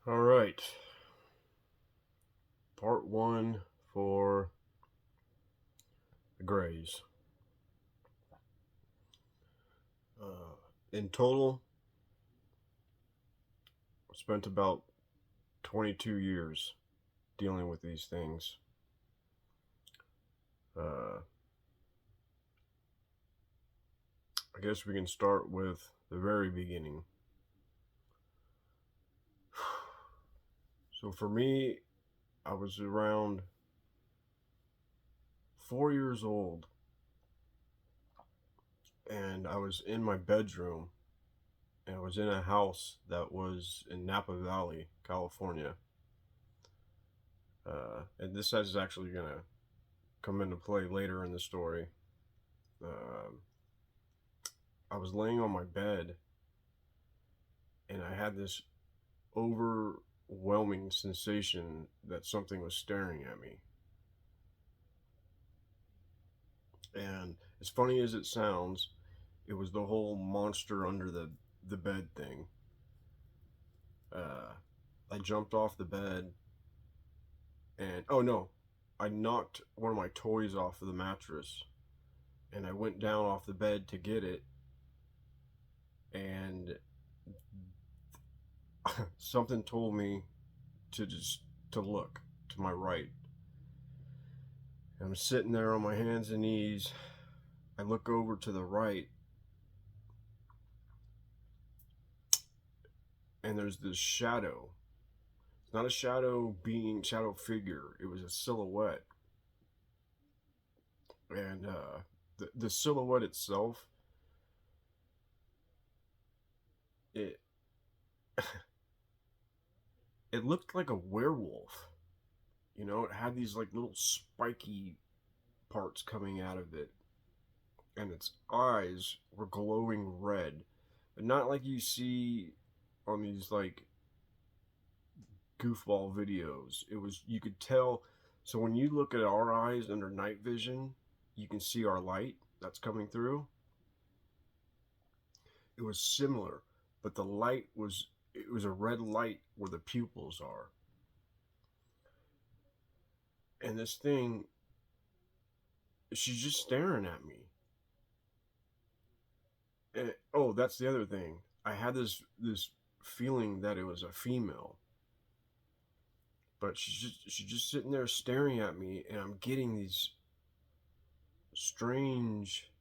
All right. Part one for the Grays. In total, I spent about 22 years dealing with these things. Uh, I guess we can start with the very beginning. So for me, I was around 4 years old, and I was in my bedroom, and I was in a house that was in Napa Valley, California. And this is actually going to come into play later in the story. Um, I was laying on my bed, and I had this overwhelming sensation that something was staring at me. And as funny as it sounds, it was the whole monster under the bed thing. Uh, I jumped off the bed, and oh no, I knocked one of my toys off of the mattress, and I went down off the bed to get it, and something told me to look to my right. I'm sitting there on my hands and knees. I look over to the right, and there's this shadow. It's not a shadow figure. It was a silhouette, and the silhouette itself, it it looked like a werewolf. You know, it had these like little spiky parts coming out of it, and its eyes were glowing red, but not like you see on these like goofball videos. It was, you could tell. So when you look at our eyes under night vision, you can see our light that's coming through. It was similar, but the light was, it was a red light where the pupils are. And this thing, she's just staring at me. And oh, that's the other thing. I had this feeling that it was a female, but she's just sitting there staring at me, and I'm getting these strange,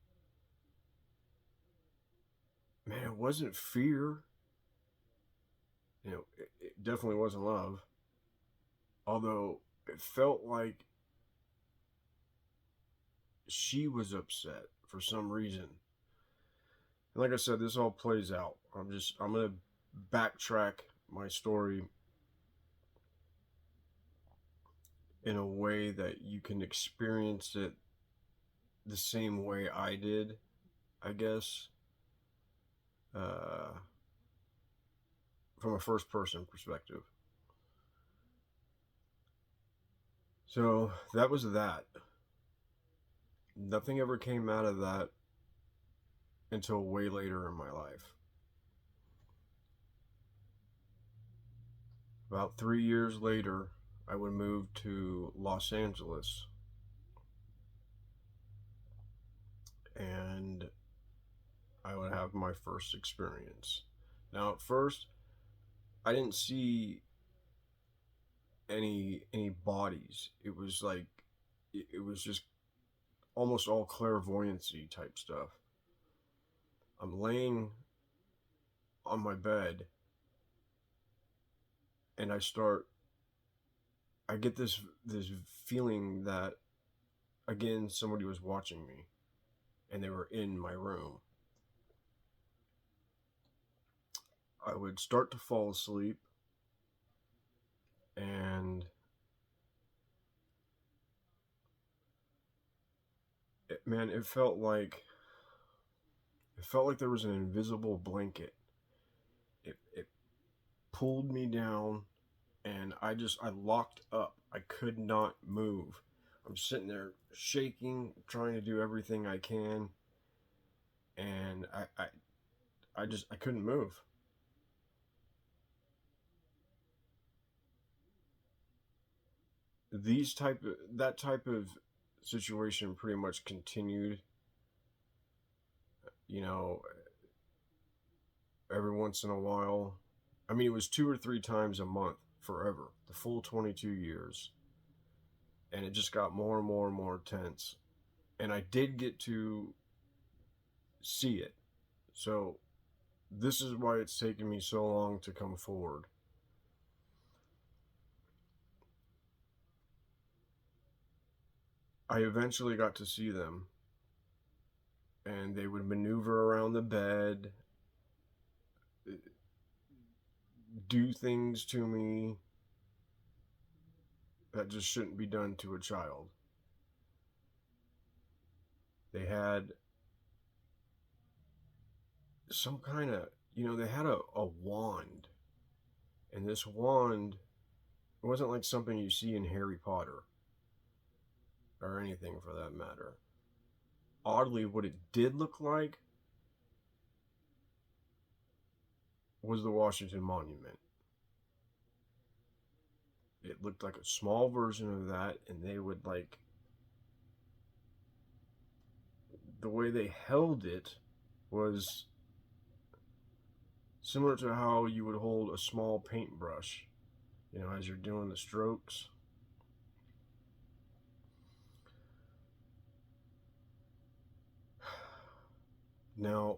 man, it wasn't fear. It definitely wasn't love. Although it felt like she was upset for some reason. And like I said, this all plays out. I'm gonna backtrack my story in a way that you can experience it the same way I did, I guess. Uh, from a first person perspective. So that was that. Nothing ever came out of that until way later in my life. About 3 years later, I would move to Los Angeles, and I would have my first experience. Now, at first, I didn't see any bodies. It was like it was just almost all clairvoyancy type stuff. I'm laying on my bed, and I get this feeling that, again, somebody was watching me, and they were in my room. I would start to fall asleep, and man, it felt like there was an invisible blanket. It pulled me down, and I locked up. I could not move. I'm sitting there shaking, trying to do everything I can, and I couldn't move. that type of situation pretty much continued, you know, every once in a while. I mean, it was 2 or 3 times a month forever, the full 22 years. And it just got more and more and more tense. And I did get to see it. So this is why it's taken me so long to come forward. I eventually got to see them, and they would maneuver around the bed, do things to me that just shouldn't be done to a child. They had some kind of, they had a wand. And this wand, it wasn't like something you see in Harry Potter or anything for that matter. Oddly, what it did look like was the Washington Monument. It looked like a small version of that, and they would the way they held it was similar to how you would hold a small paintbrush, as you're doing the strokes. Now,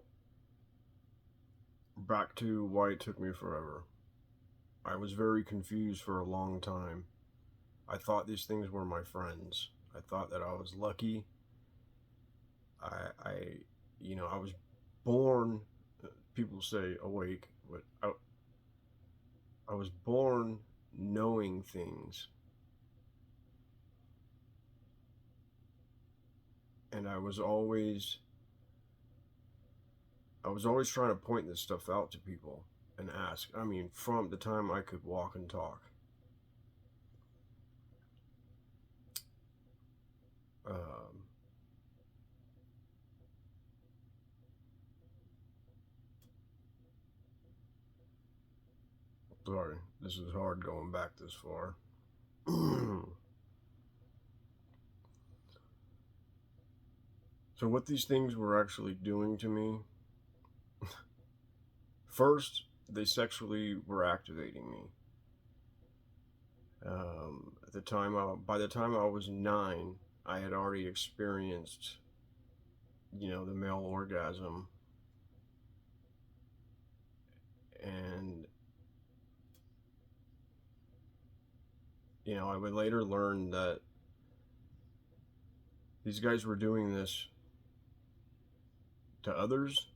back to why it took me forever. I was very confused for a long time. I thought these things were my friends. I thought that I was lucky. I was born, people say awake, but I was born knowing things. And I was always trying to point this stuff out to people and ask. I mean, from the time I could walk and talk. Um, Sorry, this is hard going back this far. So, what these things were actually doing to me, first, they sexually were activating me. By the time I was 9, I had already experienced, the male orgasm, and I would later learn that these guys were doing this to others,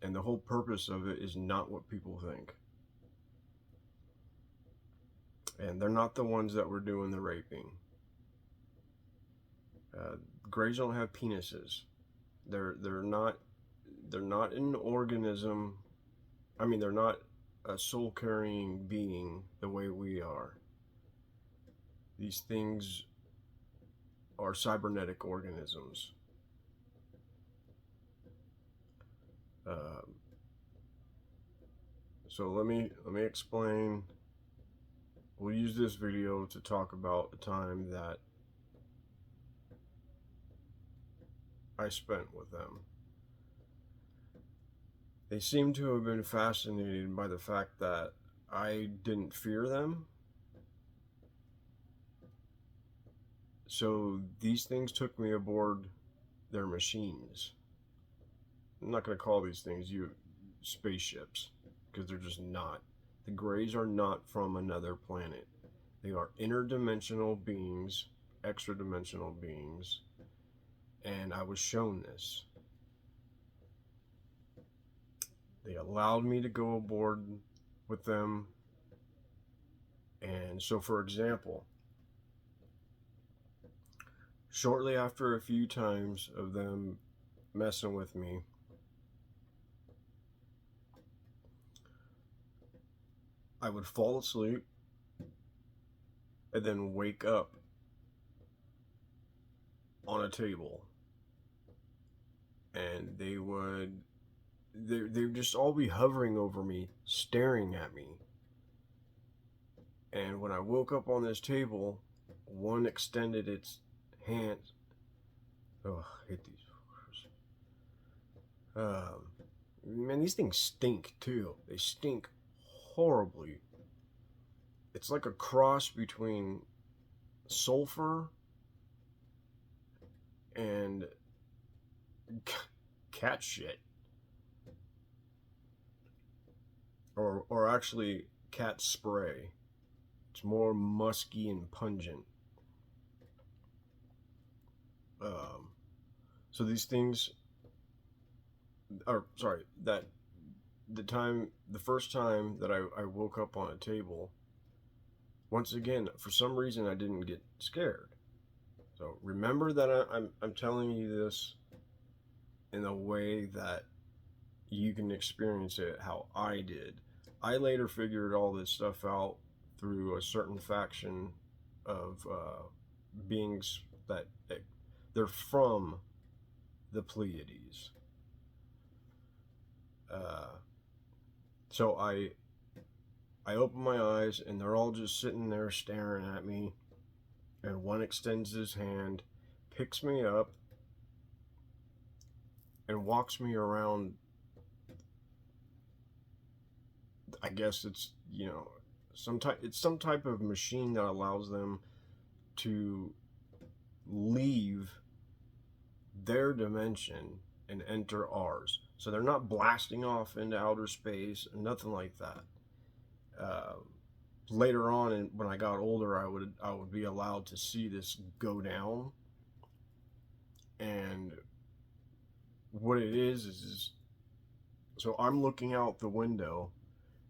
and the whole purpose of it is not what people think. And they're not the ones that were doing the raping. Greys don't have penises. They're not an organism. I mean, they're not a soul carrying being the way we are. These things are cybernetic organisms. So let me explain. We'll use this video to talk about the time that I spent with them. They seem to have been fascinated by the fact that I didn't fear them. So these things took me aboard their machines. I'm not going to call these things spaceships, because they're just not. The Greys are not from another planet. They are interdimensional beings, extra dimensional beings, and I was shown this. They allowed me to go aboard with them. And so, for example, shortly after a few times of them messing with me, I would fall asleep and then wake up on a table, and they would just all be hovering over me, staring at me. And when I woke up on this table, one extended its hand. Oh, I hate these. Man, these things stink too. They stink horribly. It's like a cross between sulfur and cat shit, or actually cat spray. It's more musky and pungent. Um, so these things, or sorry, that the first time that I woke up on a table, once again, for some reason I didn't get scared. So remember that I'm telling you this in a way that you can experience it how I did. I later figured all this stuff out through a certain faction of beings that they're from the Pleiades. Uh, so I open my eyes and they're all just sitting there staring at me, and one extends his hand, picks me up, and walks me around. I guess it's some type of machine that allows them to leave their dimension and enter ours. So they're not blasting off into outer space, nothing like that. Uh, Later on, and when I got older, I would be allowed to see this go down. And what it is so I'm looking out the window,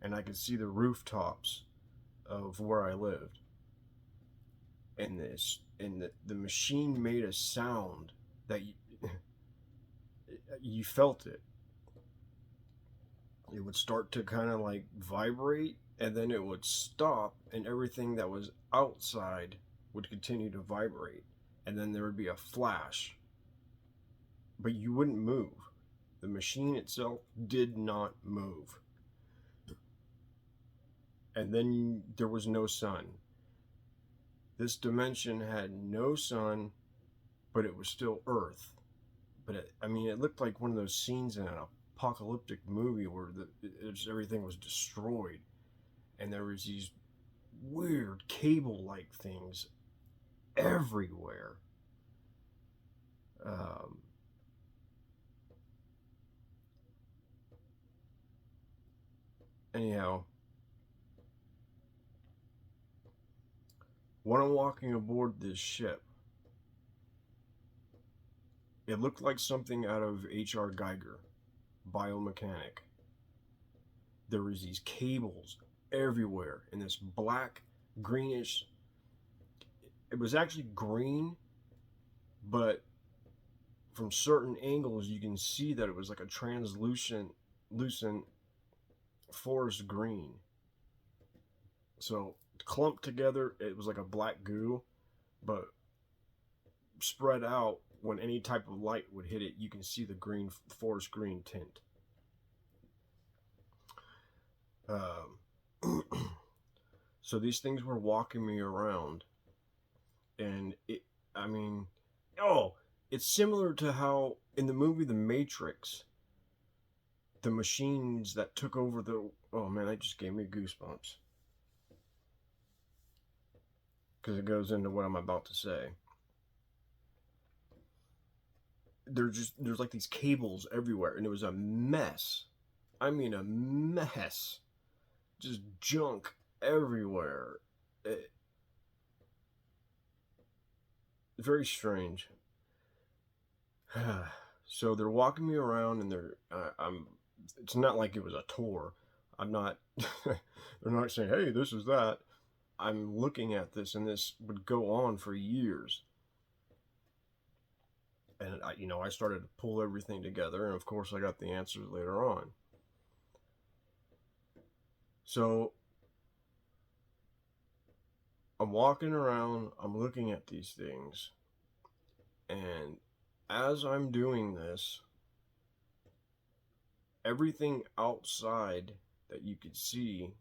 and I can see the rooftops of where I lived. And the machine made a sound that you felt it. It would start to kind of like vibrate, and then it would stop, and everything that was outside would continue to vibrate, and then there would be a flash, but you wouldn't move. The machine itself did not move. And then there was no sun. This dimension had no sun, but it was still Earth. But it looked like one of those scenes in an apocalyptic movie where everything was destroyed, and there was these weird cable-like things everywhere. Anyhow, when I'm walking aboard this ship, it looked like something out of H.R. Geiger, Biomechanic. There was these cables everywhere in this black, greenish. It was actually green, but from certain angles you can see that it was like a translucent forest green. So clumped together, it was like a black goo, but spread out when any type of light would hit it, you can see the green forest green tint. So these things were walking me around, and it's similar to how in the movie The Matrix, the machines that took over oh man, that just gave me goosebumps, because it goes into what I'm about to say. There's like these cables everywhere, and it was a mess. I mean, a mess. Just junk everywhere. Very strange. So they're walking me around, and it's not like it was a tour. I'm not. They're not saying, "Hey, this is that." I'm looking at this, and this would go on for years. And I started to pull everything together, and of course, I got the answers later on. So I'm walking around, I'm looking at these things, and as I'm doing this, everything outside that you could see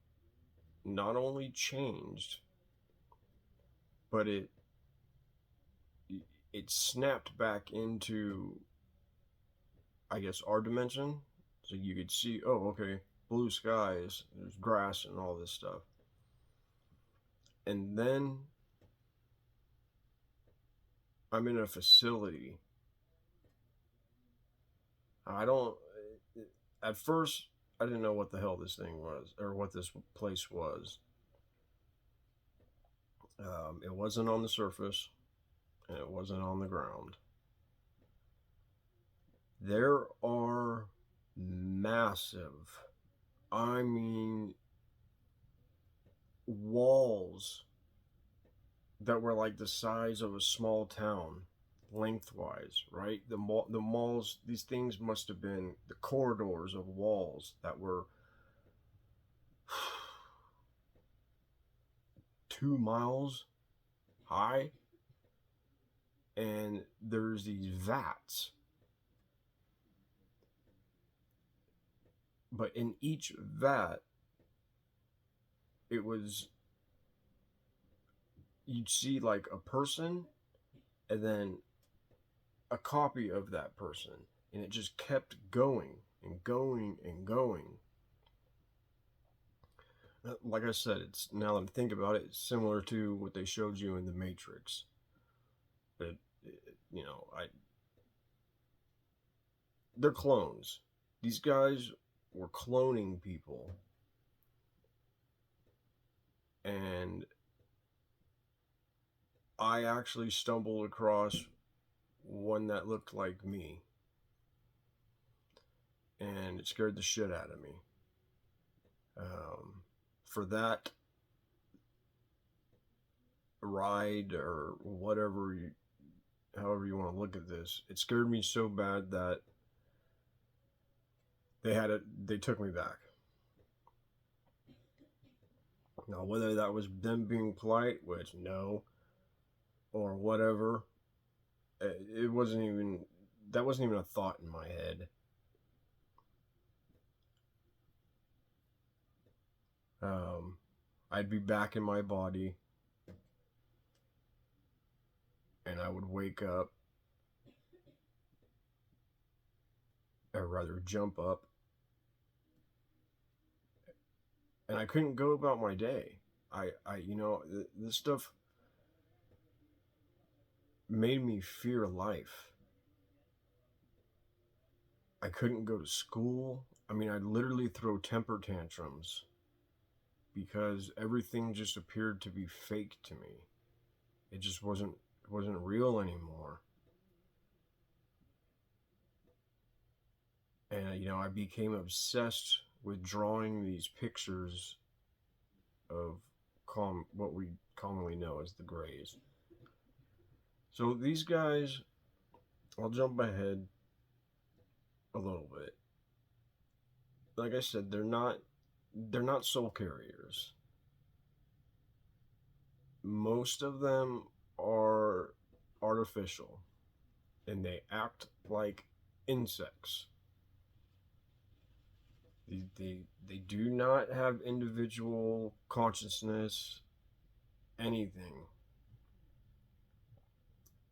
not only changed, but it snapped back into, I guess, our dimension. So you could see, oh, okay, blue skies, there's grass and all this stuff. And then I'm in a facility. I don't, at first, I didn't know what the hell this thing was or what this place was. It wasn't on the surface and it wasn't on the ground. There are massive, I mean, walls that were like the size of a small town lengthwise, right? The malls, these things must have been the corridors of walls that were 2 miles high, and there's these vats, but in each vat it was, you'd see like a person and then a copy of that person, and it just kept going and going and going. Like I said, it's, now that I think about it, it's similar to what they showed you in the Matrix. But you know, they're clones. These guys were cloning people, and I actually stumbled across one that looked like me, and it scared the shit out of me. For that ride or whatever, however you want to look at this, it scared me so bad that they took me back. Now, whether that was them being polite, which no, or whatever, it wasn't even, that wasn't even a thought in my head. I'd be back in my body, and I would wake up, or rather jump up, and I couldn't go about my day. You know, this stuff made me fear life. I couldn't go to school. I mean, I'd literally throw temper tantrums because everything just appeared to be fake to me. It just wasn't real anymore. And you know, I became obsessed with drawing these pictures of what we commonly know as the Greys. So these guys, I'll jump ahead a little bit. Like I said, they're not soul carriers. Most of them are artificial, and they act like insects. They do not have individual consciousness, anything.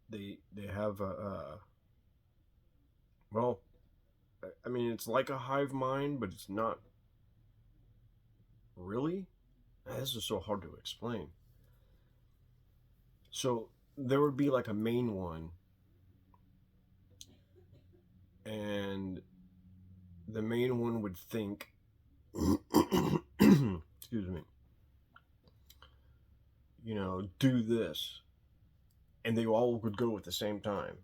They have well, I mean, it's like a hive mind, but it's not really. This is so hard to explain. So there would be like a main one, and the main one would think, excuse me, you know, do this, and they all would go at the same time.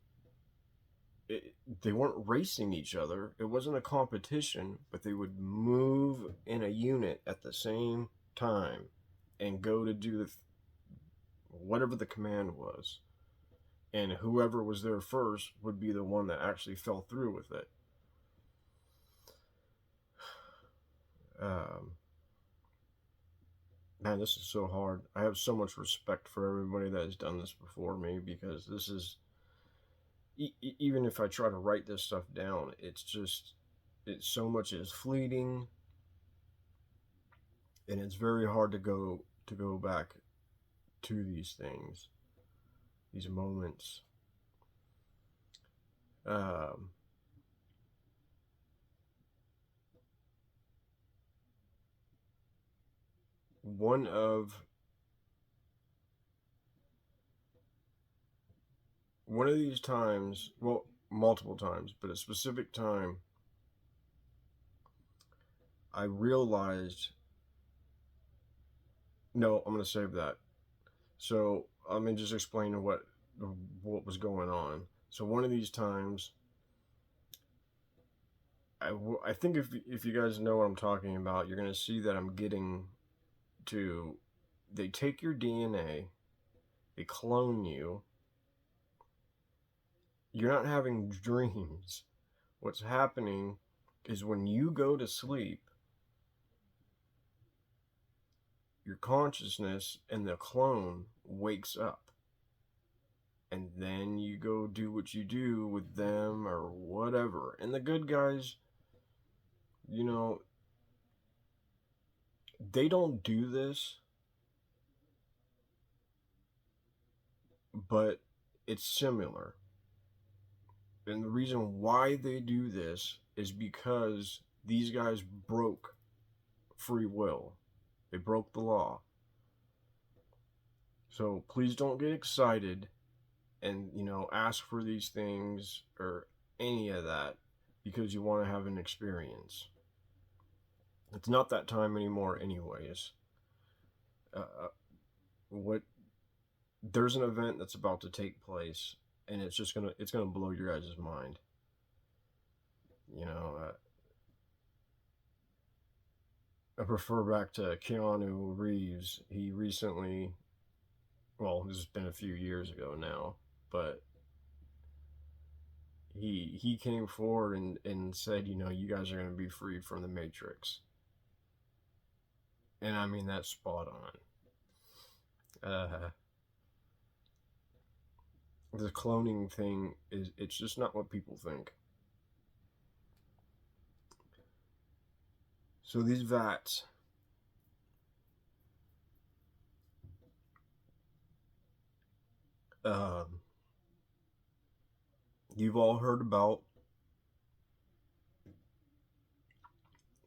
They weren't racing each other. It wasn't a competition, but they would move in a unit at the same time and go to do whatever the command was. And whoever was there first would be the one that actually fell through with it. Man, this is so hard. I have so much respect for everybody that has done this before me, because this is, even if I try to write this stuff down, it's so much is fleeting. and it's very hard to go back to these things, these moments. Um, one of one of these times, well, multiple times, but a specific time, I realized. No, I'm gonna save that. So let me just explain what was going on. So one of these times, I think if you guys know what I'm talking about, you're gonna see that I'm getting to. They take your DNA, they clone you. You're not having dreams. What's happening is when you go to sleep, your consciousness and the clone wakes up. And then you go do what you do with them or whatever. And the good guys, you know, they don't do this, but it's similar. And the reason why they do this is because these guys broke free will. They broke the law. So please don't get excited and, ask for these things or any of that because you want to have an experience. It's not that time anymore, anyways. What There's an event that's about to take place, and it's gonna blow your guys' mind. You know, I prefer back to Keanu Reeves. He recently, well, this has been a few years ago now, but he came forward and said, you guys are going to be freed from the Matrix. And I mean, that's spot on. The cloning thing it's just not what people think. So these vats, you've all heard about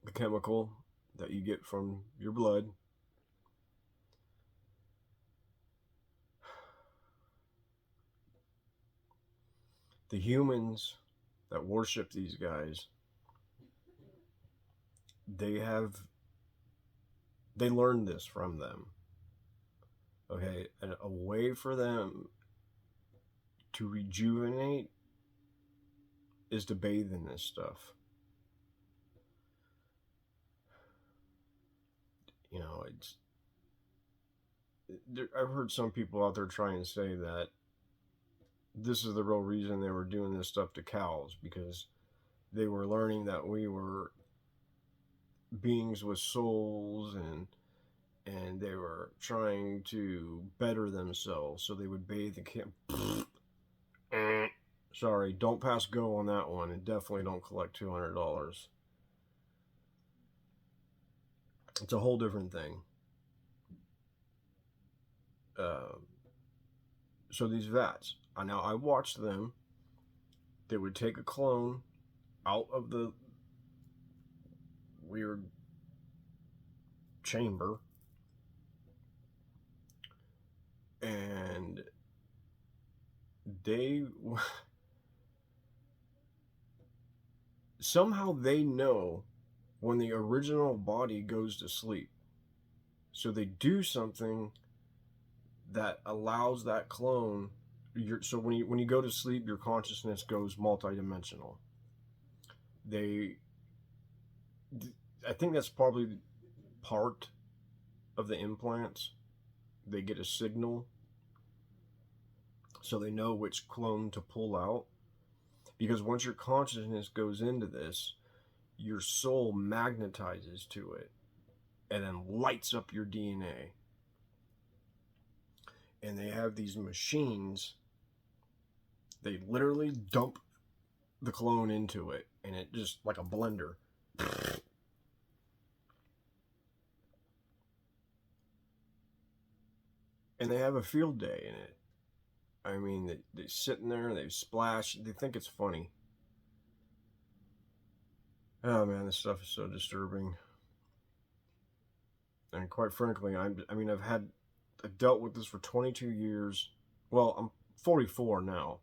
the chemical that you get from your blood. The humans that worship these guys, they learned this from them. Okay, and a way for them to rejuvenate is to bathe in this stuff. It's I've heard some people out there try and say that this is the real reason they were doing this stuff to cows, because they were learning that we were beings with souls, and they were trying to better themselves, so they would bathe the camp. Sorry, don't pass go on that one, and definitely don't collect $200. It's a whole different thing. So these vats, now I watched them. They would take a clone out of the weird chamber, and they somehow they know when the original body goes to sleep. So they do something that allows that clone. So when you go to sleep, your consciousness goes multidimensional. I think that's probably part of the implants. They get a signal, so they know which clone to pull out. Because once your consciousness goes into this, your soul magnetizes to it and then lights up your DNA. And they have these machines, they literally dump the clone into it, and it just like a blender. and they have a field day in it. I mean, they sit in there, they splash, they think it's funny. Oh man, this stuff is so disturbing. And quite frankly, I mean, I've dealt with this for 22 years. Well, I'm 44 now.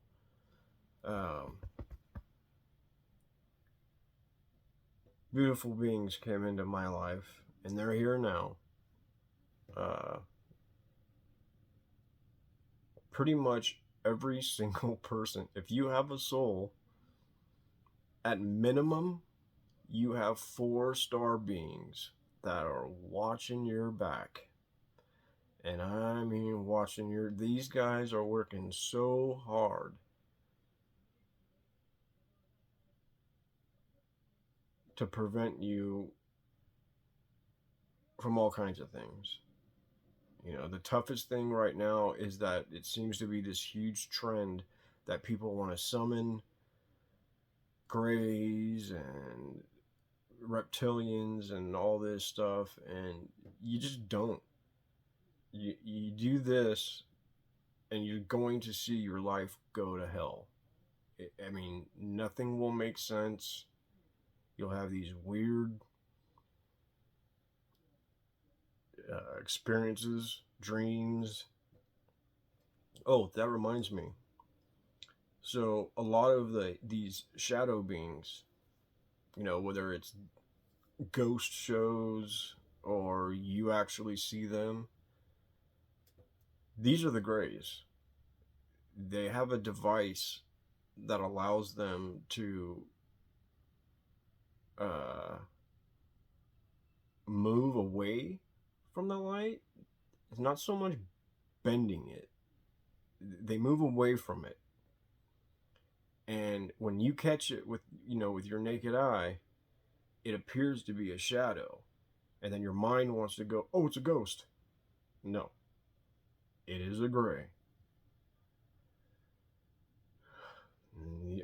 Um, Beautiful beings came into my life, and they're here now. Uh, Pretty much every single person, if you have a soul, at minimum, you have four-star beings that are watching your back. And I mean, watching your. These guys are working so hard to prevent you from all kinds of things. You know, the toughest thing right now is that it seems to be this huge trend that people want to summon grays and reptilians and all this stuff, and you just don't. You do this, and you're going to see your life go to hell. I mean, nothing will make sense. You'll have these weird experiences, dreams. Oh, that reminds me. So a lot of these shadow beings, you know, whether it's ghost shows or you actually see them, these are the grays. They have a device that allows them to uh, move away from the light. It's not so much bending it; they move away from it. And when you catch it with with your naked eye, it appears to be a shadow, and then your mind wants to go, "Oh, it's a ghost." No, it is a gray.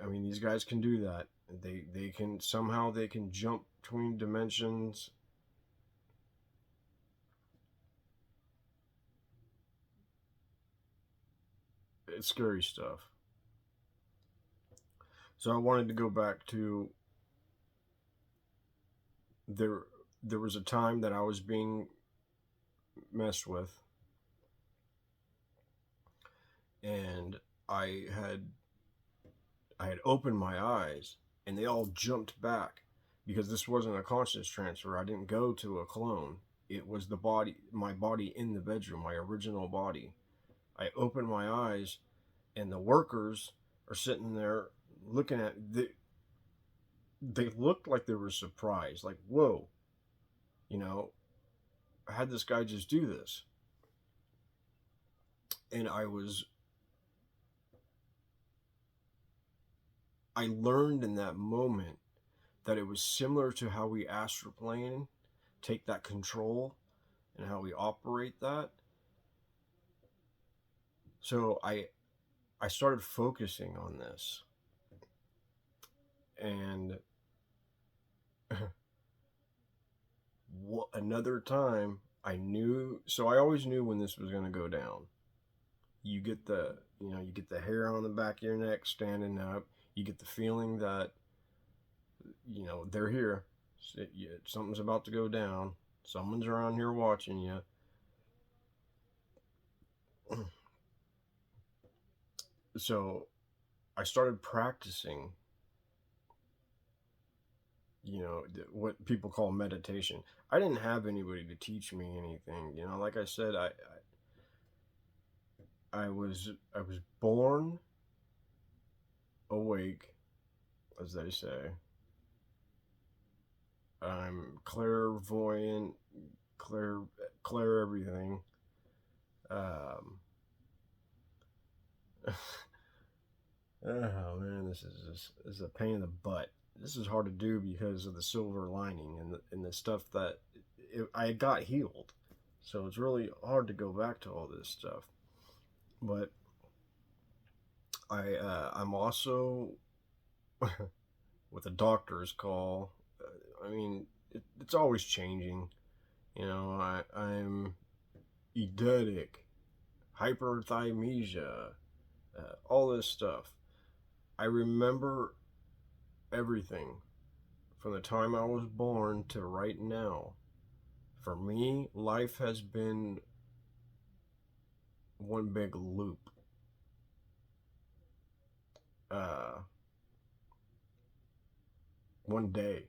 I mean, these guys can do that. They can somehow they can jump between dimensions. It's scary stuff. So I wanted to go back to there. There was a time that I was being messed with, and I had I had opened my eyes, and they all jumped back because this wasn't a conscious transfer. I didn't go to a clone. It was my body in the bedroom, my original body. I opened my eyes, and the workers are sitting there looking at they looked like they were surprised, like, whoa, you know, I had this guy just do this. And I learned in that moment that it was similar to how we astroplane, take that control, and how we operate that. So I started focusing on this, and another time I knew. So I always knew when this was going to go down. You get the hair on the back of your neck standing up. You get the feeling that they're here. Something's about to go down. Someone's around here watching you. So I started practicing, what people call meditation. I didn't have anybody to teach me anything. Like I said, I was born awake, as they say. I'm clairvoyant, clair, clair everything. Um, oh man, this is a pain in the butt. This is hard to do because of the silver lining and the stuff that I got healed. So it's really hard to go back to all this stuff. But I'm also with a doctor's call. I mean, it's always changing. I'm eidetic. hyperthymesia, all this stuff. I remember everything from the time I was born to right now. For me, life has been one big loop. Uh, one day.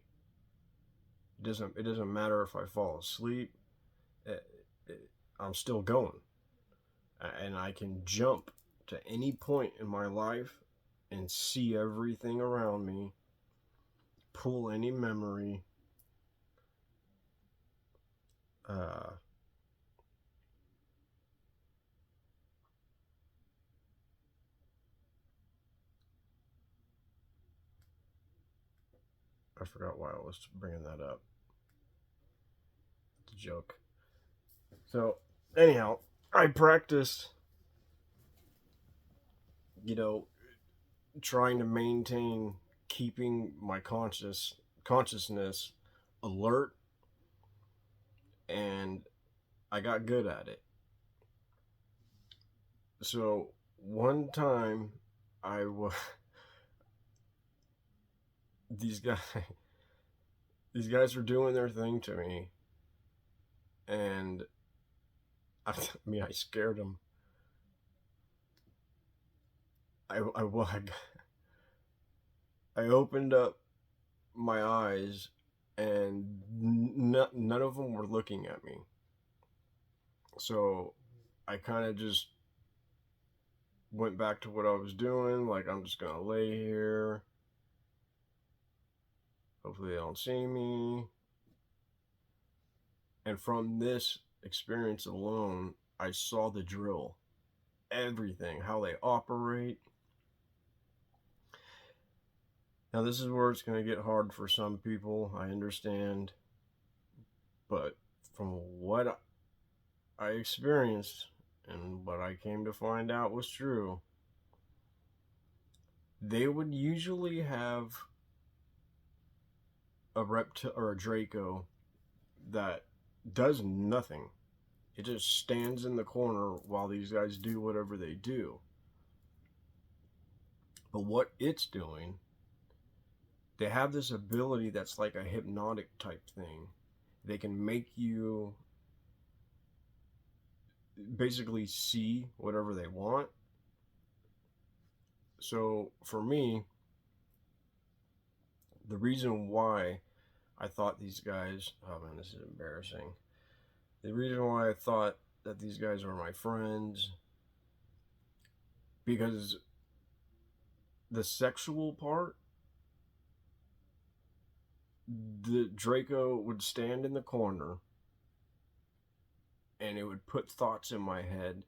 It doesn't matter if I fall asleep. It, I'm still going, and I can jump to any point in my life and see everything around me, pull any memory. Uh, I forgot why I was bringing that up. It's a joke. So, anyhow, I practiced, you know, trying to maintain keeping my consciousness alert, and I got good at it. So one time, I was these guys these guys were doing their thing to me, and I scared them. I I opened up my eyes, and none of them were looking at me. So I kind of just went back to what I was doing. Like, I'm just gonna lay here. Hopefully, they don't see me. And from this experience alone, I saw the drill, everything, how they operate. Now, this is where it's going to get hard for some people, I understand. But from what I experienced and what I came to find out was true, they would usually have a reptile or a Draco that does nothing. It just stands in the corner while these guys do whatever they do. But what it's doing, they have this ability that's like a hypnotic type thing. They can make you basically see whatever they want. So for me, the reason why I thought these guys, oh man, this is embarrassing. The reason why I thought that these guys were my friends, because the sexual part, the Draco would stand in the corner and it would put thoughts in my head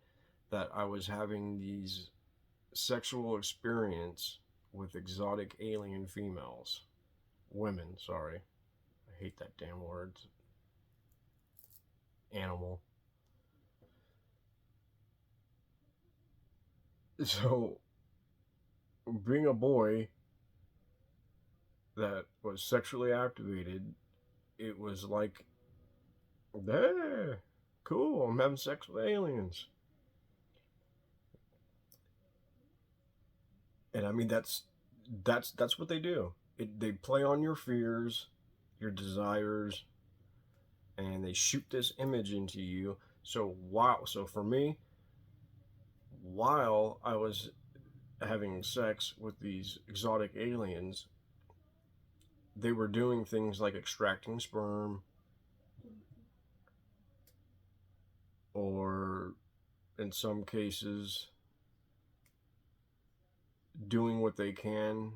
that I was having these sexual experience with exotic alien females. Women, sorry. I hate that damn word. Animal. So, being a boy that was sexually activated, it was like, hey, cool, I'm having sex with aliens. And I mean, that's what they do. They play on your fears, your desires, and they shoot this image into you. So wow, so for me, while I was having sex with these exotic aliens, they were doing things like extracting sperm, or in some cases doing what they can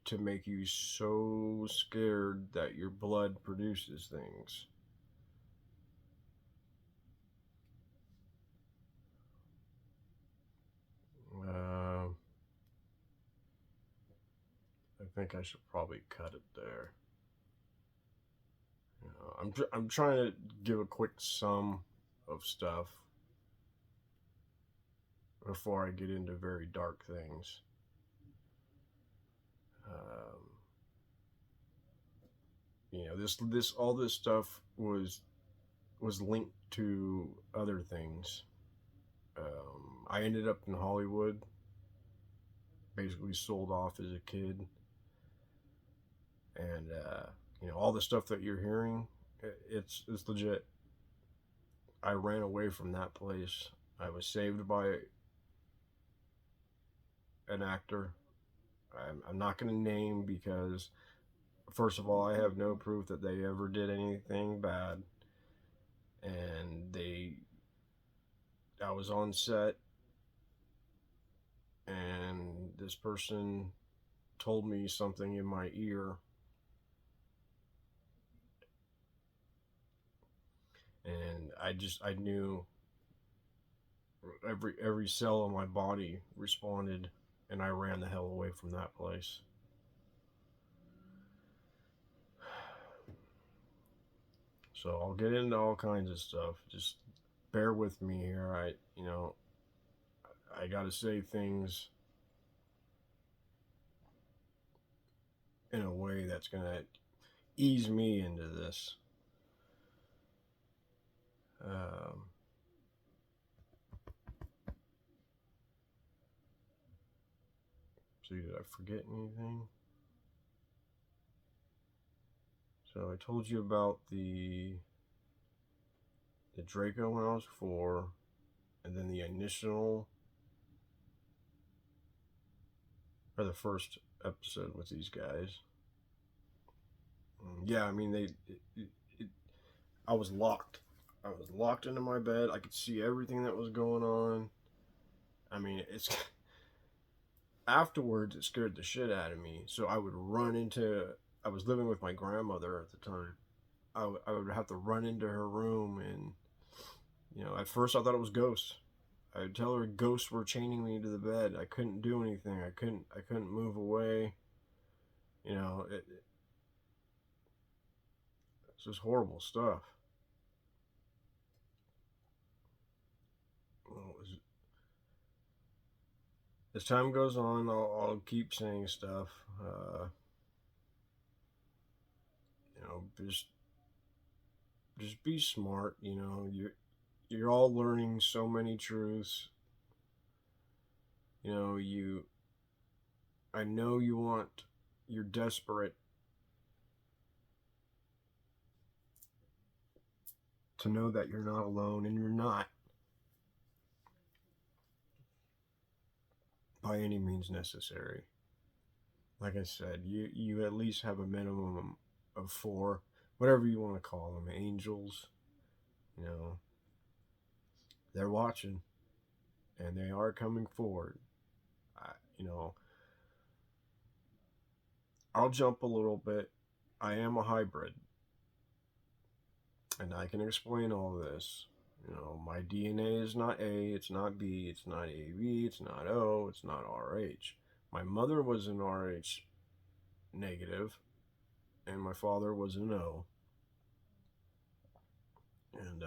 to make you so scared that your blood produces things. Uh, I think I should probably cut it there. I'm trying to give a quick sum of stuff before I get into very dark things. Um, this all this stuff was linked to other things. I ended up in Hollywood, basically sold off as a kid, and all the stuff that you're hearing, it's legit. I ran away from that place. I was saved by an actor. I'm not going to name because, first of all, I have no proof that they ever did anything bad. And I was on set, and this person told me something in my ear, and I knew every cell in my body responded, and I ran the hell away from that place. So I'll get into all kinds of stuff. Just bear with me here. I got to say things in a way that's going to ease me into this. Um, see, did I forget anything? So I told you about the Draco when I was 4, and then the initial, or the first episode with these guys. Yeah, I mean it, I was locked. I was locked into my bed. I could see everything that was going on. I mean, it's afterwards it scared the shit out of me. So I would run into. I was living with my grandmother at the time. I would have to run into her room, and at first I thought it was ghosts. I would tell her ghosts were chaining me to the bed. I couldn't do anything. I couldn't move away. It's just horrible stuff. Well, as time goes on, I'll keep saying stuff. Just be smart. You're all learning so many truths. You. I know you want. You're desperate to know that you're not alone, and you're not by any means necessary. Like I said, you at least have a minimum of 4, whatever you want to call them, angels. You know, they're watching, and they are coming forward. I, you know, I'll jump a little bit. I am a hybrid, and I can explain all this. My DNA is not A, it's not B, it's not AB, it's not O, it's not RH. My mother was an RH negative, and my father was an O. And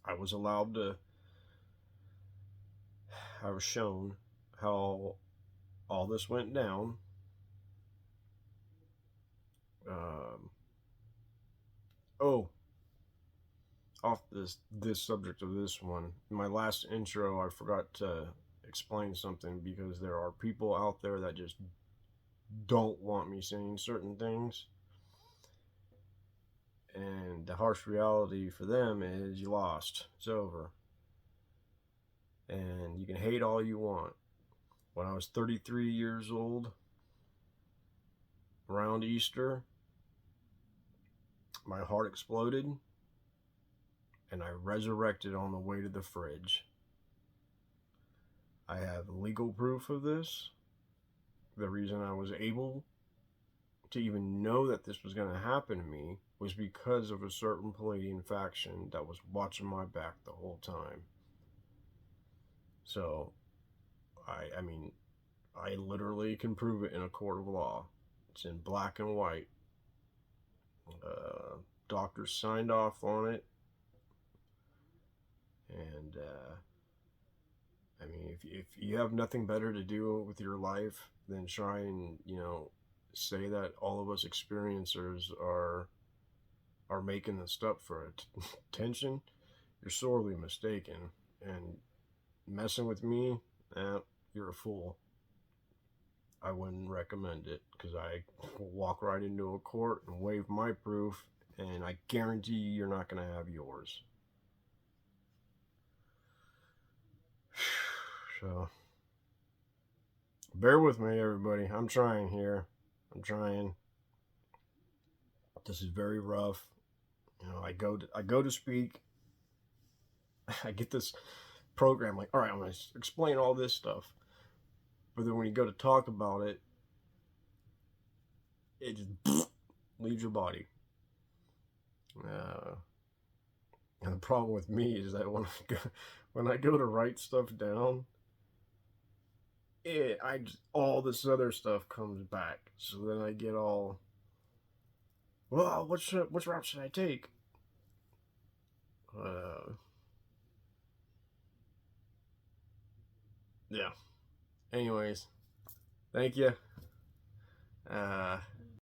I was allowed to. I was shown how all this went down. Um, oh, off this subject of this one, in my last intro, I forgot to explain something because there are people out there that just don't want me saying certain things. And the harsh reality for them is you lost. It's over. And you can hate all you want. When I was 33 years old, around Easter, my heart exploded and I resurrected on the way to the fridge. I have legal proof of this. The reason I was able to even know that this was going to happen to me was because of a certain Palladian faction that was watching my back the whole time. So, I mean, I literally can prove it in a court of law. It's in black and white. Doctors signed off on it. And, I mean, if you have nothing better to do with your life than try and, say that all of us experiencers are making this up for attention, you're sorely mistaken. And messing with me, you're a fool. I wouldn't recommend it because I will walk right into a court and waive my proof, and I guarantee you're not going to have yours. So, bear with me, everybody. I'm trying here. I'm trying. This is very rough. You know, I go to speak. I get this program like, all right, I'm going to explain all this stuff. But then when you go to talk about it, it just leaves your body. And the problem with me is that when I go to write stuff down, all this other stuff comes back. So then I get all, well, which route should I take? Yeah. Anyways, thank you.